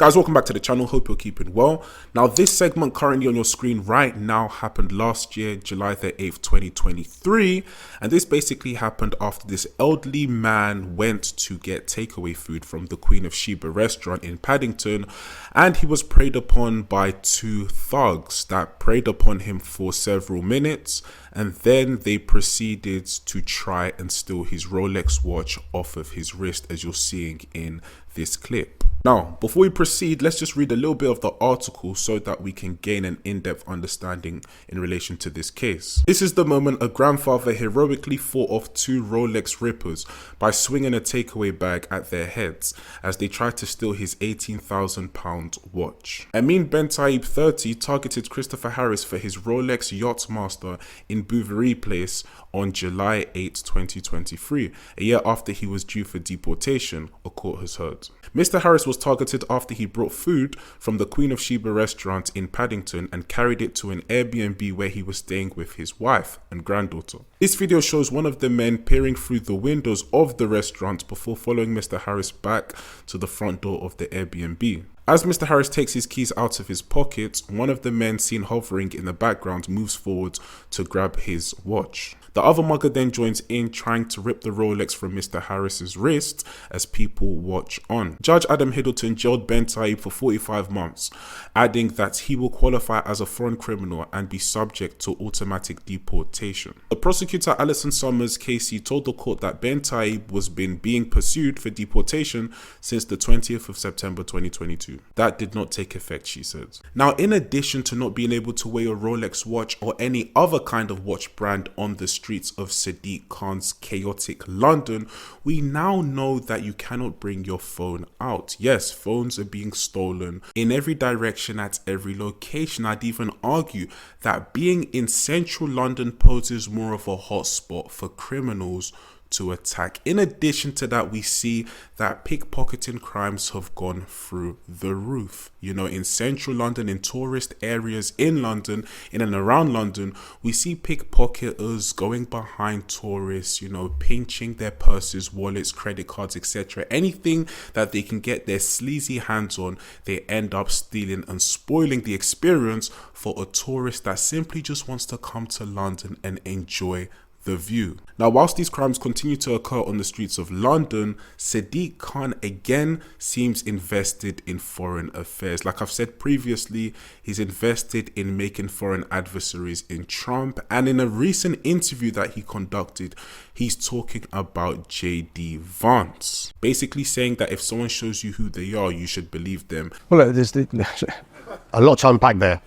Guys, welcome back to the channel. Hope you're keeping well. Now, this segment currently on your screen right now happened last year, July the 8th, 2023. And this basically happened after this elderly man went to get takeaway food from the Queen of Sheba restaurant in Paddington. And he was preyed upon by two thugs that preyed upon him for several minutes. And then they proceeded to try and steal his Rolex watch off of his wrist, as you're seeing in this clip. Now, before we proceed, let's just read a little bit of the article so that we can gain an in-depth understanding in relation to this case. This is the moment a grandfather heroically fought off two Rolex rippers by swinging a takeaway bag at their heads as they tried to steal his £18,000 watch. Amin Ben Taib, 30, targeted Christopher Harris for his Rolex Yachtmaster in Bouverie Place on July 8, 2023, a year after he was due for deportation, a court has heard. Mr. Harris was targeted after he brought food from the Queen of Sheba restaurant in Paddington and carried it to an Airbnb where he was staying with his wife and granddaughter. This video shows one of the men peering through the windows of the restaurant before following Mr. Harris back to the front door of the Airbnb. As Mr. Harris takes his keys out of his pocket, one of the men seen hovering in the background moves forward to grab his watch. The other mugger then joins in, trying to rip the Rolex from Mr. Harris's wrist as people watch on. Judge Adam Hiddleton jailed Ben Taib for 45 months, adding that he will qualify as a foreign criminal and be subject to automatic deportation. The prosecutor Alison Summers Casey told the court that Ben Taib was being pursued for deportation since the 20th of September 2022. That did not take effect, she said. Now, in addition to not being able to wear a Rolex watch or any other kind of watch brand on the streets of Sadiq Khan's chaotic London, we now know that you cannot bring your phone out. Yes, phones are being stolen in every direction at every location. I'd even argue that being in central London poses more of a hotspot for criminals to attack. In addition to that, we see that pickpocketing crimes have gone through the roof. You know, in central London, in tourist areas in London, in and around London, we see pickpocketers going behind tourists, you know, pinching their purses, wallets, credit cards, etc. Anything that they can get their sleazy hands on, they end up stealing and spoiling the experience for a tourist that simply just wants to come to London and enjoy the view. Now, whilst these crimes continue to occur on the streets of London, Sadiq Khan again seems invested in foreign affairs. Like I've said previously, he's invested in making foreign adversaries in Trump. And in a recent interview that he conducted, he's talking about J.D. Vance, basically saying that if someone shows you who they are, you should believe them. Well, there's a lot to unpack there.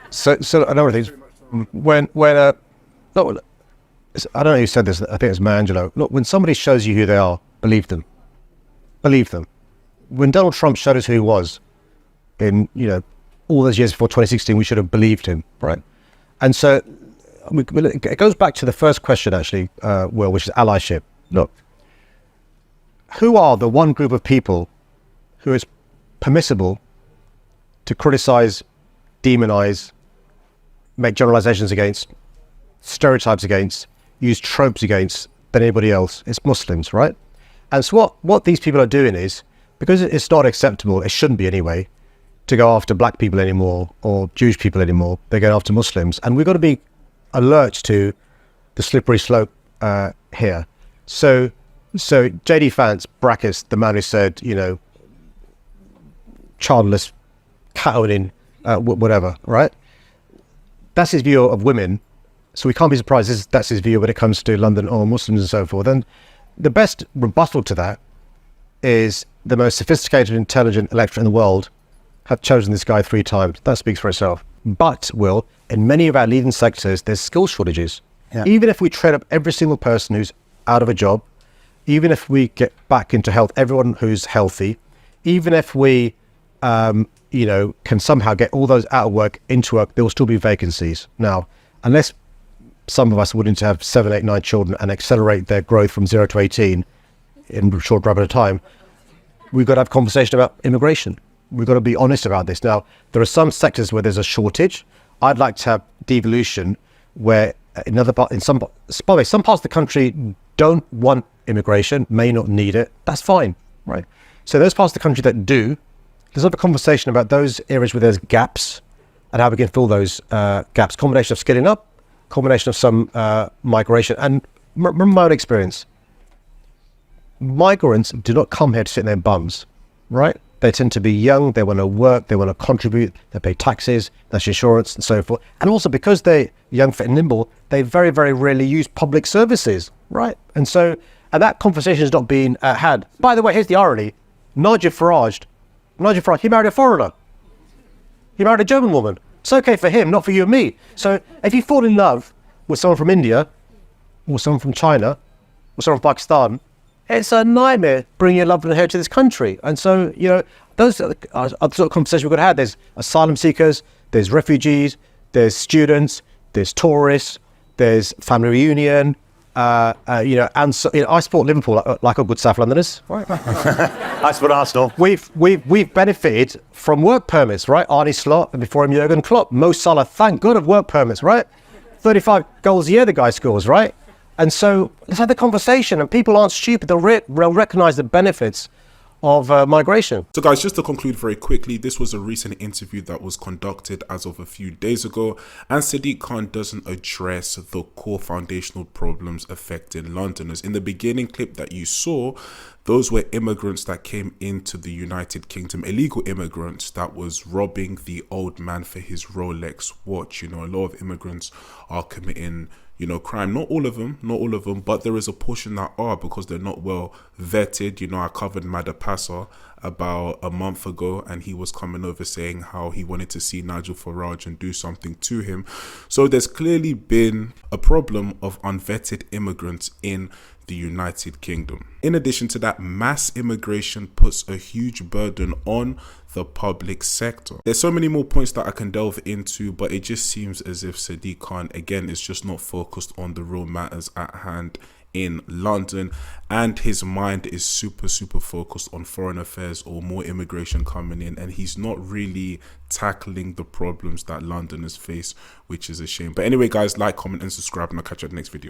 so a number of things. I don't know who said this, I think it was Mangelo. Look, when somebody shows you who they are, believe them. Believe them. When Donald Trump showed us who he was in, all those years before 2016, we should have believed him, right? And so it goes back to the first question, actually, Will, which is allyship. Look, who are the one group of people who is permissible to criticize, demonize, make generalizations against, stereotypes against, use tropes against than anybody else? It's Muslims, right? And so what these people are doing is, because it's not acceptable, it shouldn't be anyway, to go after black people anymore or Jewish people anymore, they're going after Muslims. And we've got to be alert to the slippery slope here. So J.D. Vance, brackets, the man who said, childless, cat-owning, whatever, right? That's his view of women. So we can't be surprised that's his view when it comes to London or Muslims and so forth. And the best rebuttal to that is the most sophisticated, intelligent electorate in the world have chosen this guy 3 times. That speaks for itself. But, Will, in many of our leading sectors, there's skill shortages. Yeah. Even if we train up every single person who's out of a job, even if we get back into health, everyone who's healthy, even if we, can somehow get all those out of work into work, there will still be vacancies. Now, unless some of us are willing to have 7, 8, 9 children and accelerate their growth from 0 to 18 in a short rapid time, we've got to have a conversation about immigration. We've got to be honest about this. Now, there are some sectors where there's a shortage. I'd like to have devolution where some parts of the country don't want immigration, may not need it. That's fine, right? So those parts of the country that do, there's another conversation about those areas where there's gaps and how we can fill those gaps. Combination of skilling up, combination of some migration. And remember my own experience. Migrants do not come here to sit in their bums, right? They tend to be young, they want to work, they want to contribute, they pay taxes, national insurance and so forth. And also because they're young, fit and nimble, they very, very rarely use public services, right? And that conversation has not been had. By the way, here's the irony. Nigel Farage, he married a foreigner. He married a German woman. It's okay for him, not for you and me. So if you fall in love with someone from India, or someone from China, or someone from Pakistan, it's a nightmare bringing your loved one here to this country. And so, those are the sort of conversations we've got to have. There's asylum seekers, there's refugees, there's students, there's tourists, there's family reunion, and so, I support Liverpool like all good South Londoners. Right? I support Arsenal. We've benefited from work permits, right? Arne Slot and before him Jurgen Klopp. Mo Salah, thank God of work permits, right? 35 goals a year the guy scores, right? And so let's have the conversation, and people aren't stupid. They'll recognize the benefits of migration. So guys, just to conclude very quickly, this was a recent interview that was conducted as of a few days ago, and Sadiq Khan doesn't address the core foundational problems affecting Londoners. In the beginning clip that you saw, those were immigrants that came into the United Kingdom, illegal immigrants that was robbing the old man for his Rolex watch. A lot of immigrants are committing crime. Not all of them, but there is a portion that are, because they're not well vetted. I covered Madapasa about a month ago, and he was coming over saying how he wanted to see Nigel Farage and do something to him. So there's clearly been a problem of unvetted immigrants in the United Kingdom. In addition to that, mass immigration puts a huge burden on the public sector. There's so many more points that I can delve into, but it just seems as if Sadiq Khan, again, is just not focused on the real matters at hand in London, and his mind is super focused on foreign affairs or more immigration coming in, and he's not really tackling the problems that Londoners face, which is a shame. But anyway guys, like, comment and subscribe, and I'll catch you at the next video.